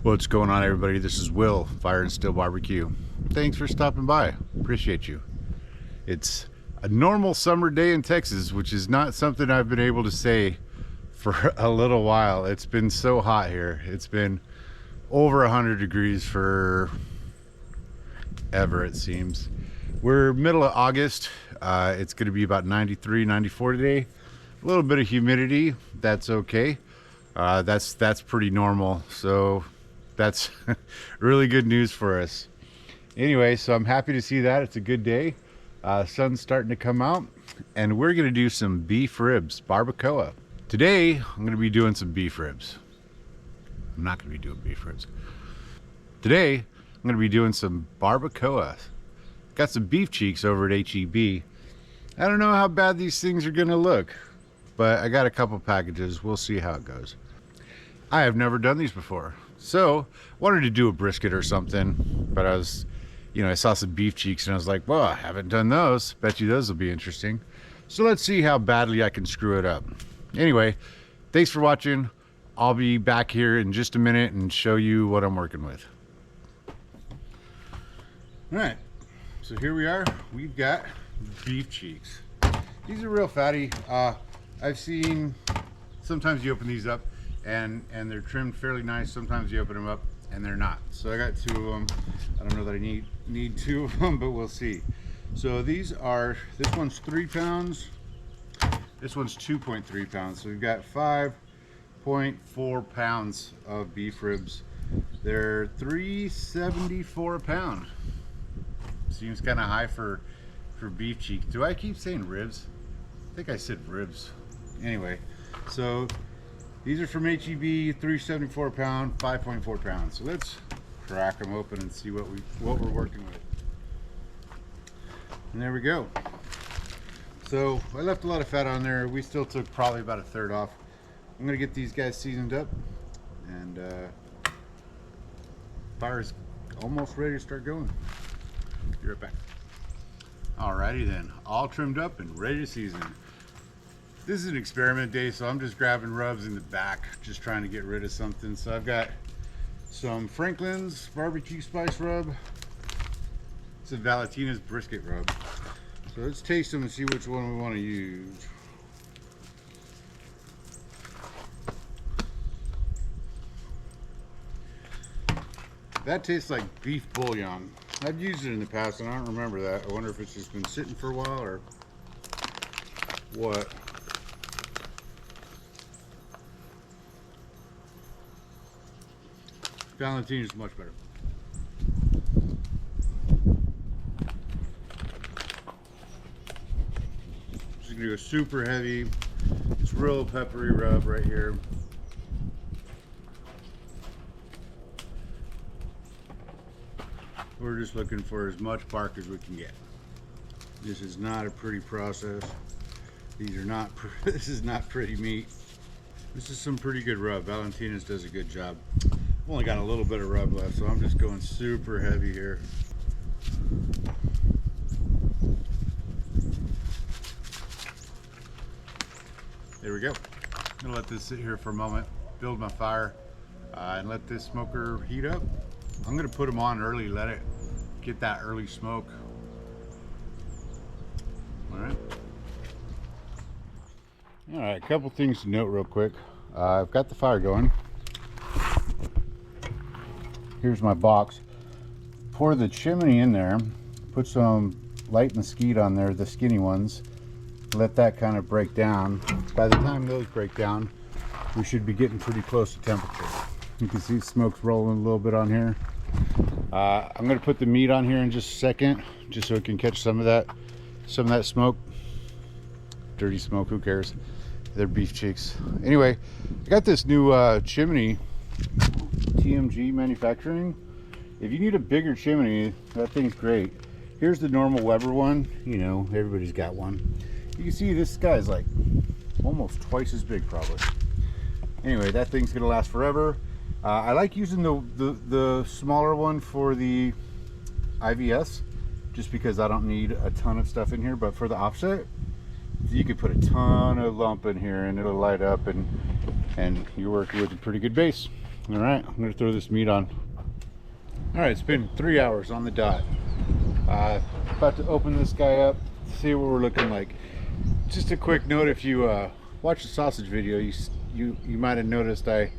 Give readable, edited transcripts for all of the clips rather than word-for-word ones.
What's going on, everybody? This is Will, Fire and Steel Barbecue. Thanks for stopping by. Appreciate you. It's a normal summer day in Texas, which is not something I've been able to say for a little while. It's been so hot here. It's been over 100 degrees for ever, it seems. We're middle of August. It's going to be about 93, 94 today. A little bit of humidity. That's okay. That's pretty normal. So that's really good news for us. Anyway, so I'm happy to see that. It's a good day. Sun's starting to come out, and we're going to do some beef ribs, barbacoa. Today, I'm going to be doing some beef ribs. I'm not going to be doing beef ribs. Today, I'm going to be doing some barbacoa. Got some beef cheeks over at HEB. I don't know how bad these things are going to look, but I got a couple packages. We'll see how it goes. I have never done these before, so wanted to do a brisket or something, but I saw some beef cheeks and I was like, well, I haven't done those. Bet you those will be interesting. So let's see how badly I can screw it up. Anyway, thanks for watching. I'll be back here in just a minute and show you what I'm working with. All right, so here we are. We've got beef cheeks. These are real fatty. I've seen sometimes you open these up and they're trimmed fairly nice. Sometimes you open them up and they're not. So I got two of them. I don't know that I need two of them, but we'll see. So this one's 3 pounds. This one's 2.3 pounds. So we've got 5.4 pounds of beef ribs. They're $3.74 a pound. Seems kind of high for beef cheek. Do I keep saying ribs? I think I said ribs. Anyway, so these are from HEB, $3.74 a pound, 5.4 pounds. So let's crack them open and see what we're working with. And there we go. So I left a lot of fat on there. We still took probably about a third off. I'm gonna get these guys seasoned up, and fire's almost ready to start going. Be right back. Alrighty then, all trimmed up and ready to season. This is an experiment day, so I'm just grabbing rubs in the back, just trying to get rid of something. So I've got some Franklin's barbecue spice rub. It's a Valentina's brisket rub. So let's taste them and see which one we want to use. That tastes like beef bouillon. I've used it in the past and I don't remember that. I wonder if it's just been sitting for a while or what. Valentina's much better. Just gonna go super heavy. It's real peppery rub right here. We're just looking for as much bark as we can get. This is not a pretty process. These are not. This is not pretty meat. This is some pretty good rub. Valentina's does a good job. I've only got a little bit of rub left, so I'm just going super heavy here. There we go. I'm gonna let this sit here for a moment, build my fire, and let this smoker heat up. I'm gonna put them on early, let it get that early smoke. All right. All right, a couple things to note real quick. I've got the fire going. Here's my box. Pour the chimney in there, put some light mesquite on there, the skinny ones. Let that kind of break down. By the time those break down, we should be getting pretty close to temperature. You can see smoke's rolling a little bit on here. I'm going to put the meat on here in just a second, just so it can catch some of that smoke. Dirty smoke, who cares? They're beef cheeks. Anyway, I got this new chimney, TMG Manufacturing. If you need a bigger chimney, that thing's great. Here's the normal Weber one. You know, everybody's got one. You can see this guy's like almost twice as big probably. Anyway, that thing's gonna last forever. I like using the smaller one for the IVS, just because I don't need a ton of stuff in here. But for the offset, you could put a ton of lump in here and it'll light up, and you're working with a pretty good base. All right, I'm gonna throw this meat on. All right, it's been 3 hours on the dot. About to open this guy up, see what we're looking like. Just a quick note: if you watch the sausage video, you might have noticed I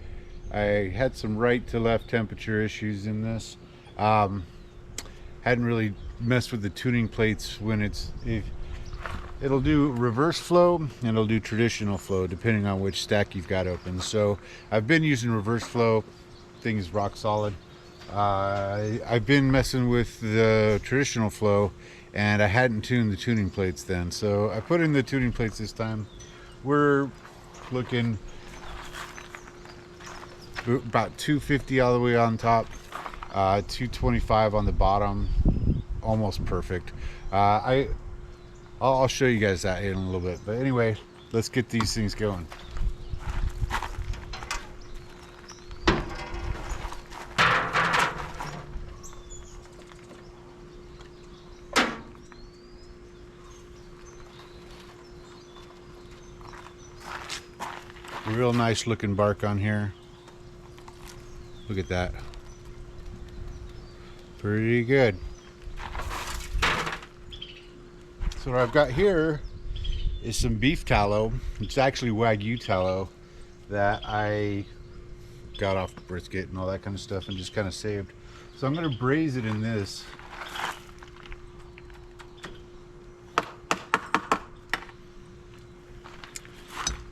had some right to left temperature issues in this. Hadn't really messed with the tuning plates when it'll do reverse flow and it'll do traditional flow depending on which stack you've got open. So I've been using reverse flow. Thing is rock solid. I've been messing with the traditional flow and I hadn't tuned the tuning plates then, so I put in the tuning plates this time. We're looking about 250 all the way on top, 225 on the bottom, almost perfect. I'll show you guys that in a little bit, but anyway, let's get these things going. Real nice looking bark on here. Look at that. Pretty good. So what I've got here is some beef tallow. It's actually wagyu tallow that I got off brisket and all that kind of stuff and just kind of saved. So I'm going to braise it in this.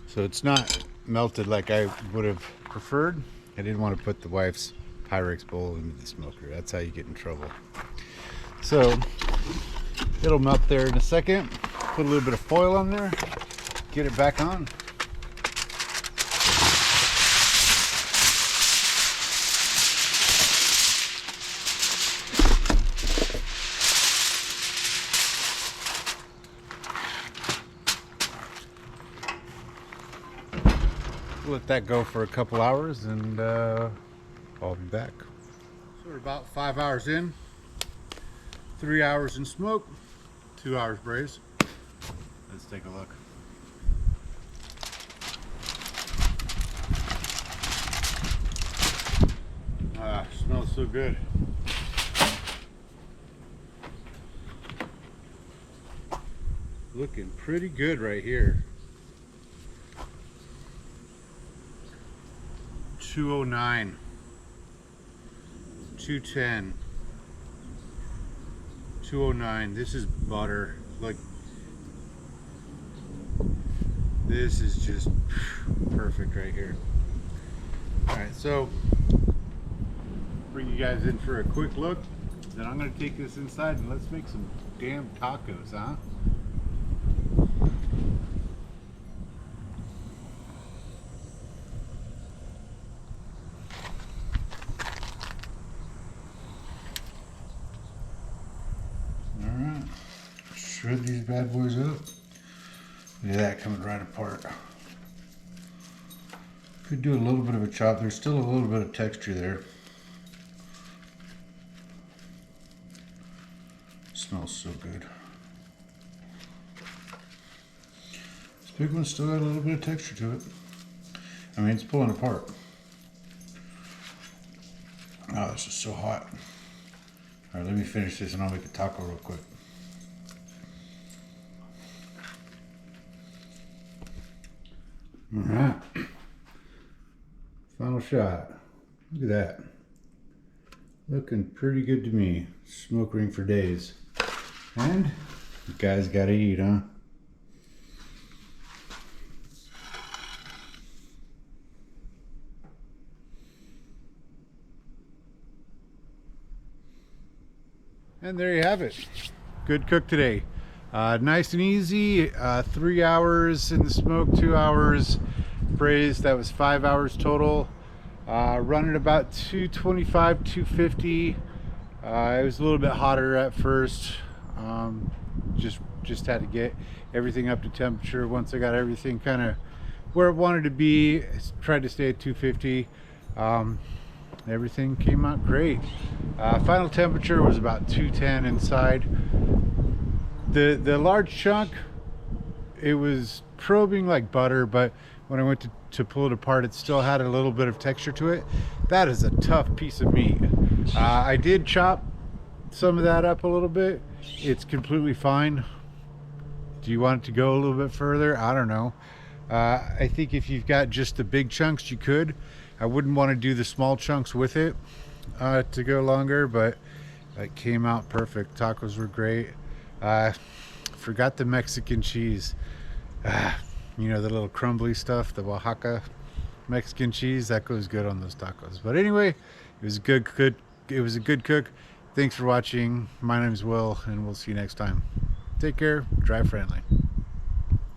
So it's not melted like I would have preferred. I didn't want to put the wife's Pyrex bowl into the smoker. That's how you get in trouble. So it'll melt there in a second. Put a little bit of foil on there. Get it back on. Let that go for a couple hours and I'll be back. So we're about 5 hours in, 3 hours in smoke, 2 hours braised. Let's take a look. Smells so good. Looking pretty good right here. 209, 210, 209. This is butter. Like, this is just perfect right here. All right, so bring you guys in for a quick look. Then I'm gonna take this inside and let's make some damn tacos, huh? Shred these bad boys up. Look at that coming right apart. Could do a little bit of a chop. There's still a little bit of texture there. Smells so good. This big one's still got a little bit of texture to it. I mean, it's pulling apart. Oh, this is so hot. All right, let me finish this and I'll make a taco real quick. All right, final shot. Look at that. Looking pretty good to me. Smoke ring for days. And you guys gotta eat, huh? And there you have it. Good cook today. Nice and easy. 3 hours in the smoke, 2 hours braised. That was 5 hours total. Running about 225, 250. It was a little bit hotter at first. Just had to get everything up to temperature. Once I got everything kind of where it wanted to be, tried to stay at 250. Everything came out great. Final temperature was about 210 inside. The large chunk it was probing like butter, but when I went to pull it apart, it still had a little bit of texture to it. That is a tough piece of meat. I did chop some of that up a little bit. It's completely fine. Do you want it to go a little bit further? I don't know. I think if you've got just the big chunks, you could. I wouldn't want to do the small chunks with it to go longer, but it came out perfect. Tacos were great. Forgot the Mexican cheese. You know, the little crumbly stuff, the Oaxaca Mexican cheese, that goes good on those tacos. But anyway, it was a good cook. It was a good cook. Thanks for watching. My name's Will, and we'll see you next time. Take care. Drive friendly.